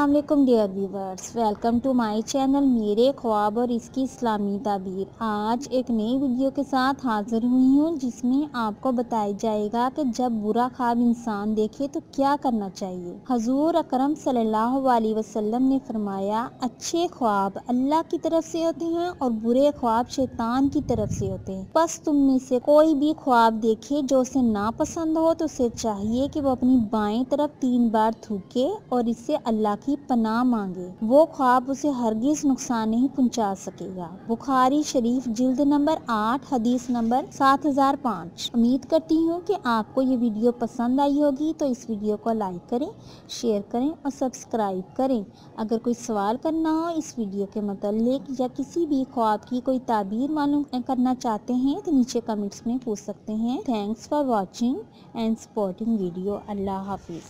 السلام علیکم dear viewers, welcome to my channel میرے خواب اور اس کی اسلامی تعبیر۔ آج ایک نئی ویڈیو کے ساتھ حاضر ہوئی ہوں جس میں آپ کو بتایا جائے گا کہ جب برا خواب انسان دیکھے تو کیا کرنا چاہیے۔ حضور اکرم صلی اللہ علیہ وسلم نے فرمایا، اچھے خواب اللہ کی طرف سے ہوتے ہیں اور برے خواب شیطان کی طرف سے ہوتے ہیں۔ بس تم میں سے کوئی بھی خواب دیکھے جو اسے ناپسند ہو تو اسے چاہیے کہ وہ اپنی بائیں طرف 3 بار تھوکے اور اس سے اللہ کی پناہ مانگے۔ وہ خواب اسے ہرگز نقصان نہیں پہنچا سکے گا۔ بخاری شریف جلد نمبر 8 حدیث نمبر 7005۔ امید کرتی ہوں کہ آپ کو یہ ویڈیو پسند آئی ہوگی، تو اس ویڈیو کو لائک کریں، شیئر کریں اور سبسکرائب کریں۔ اگر کوئی سوال کرنا ہو اس ویڈیو کے متعلق یا کسی بھی خواب کی کوئی تعبیر معلوم کرنا چاہتے ہیں تو نیچے کمنٹس میں پوچھ سکتے ہیں۔ Thanks for watching and supporting video. اللہ حافظ۔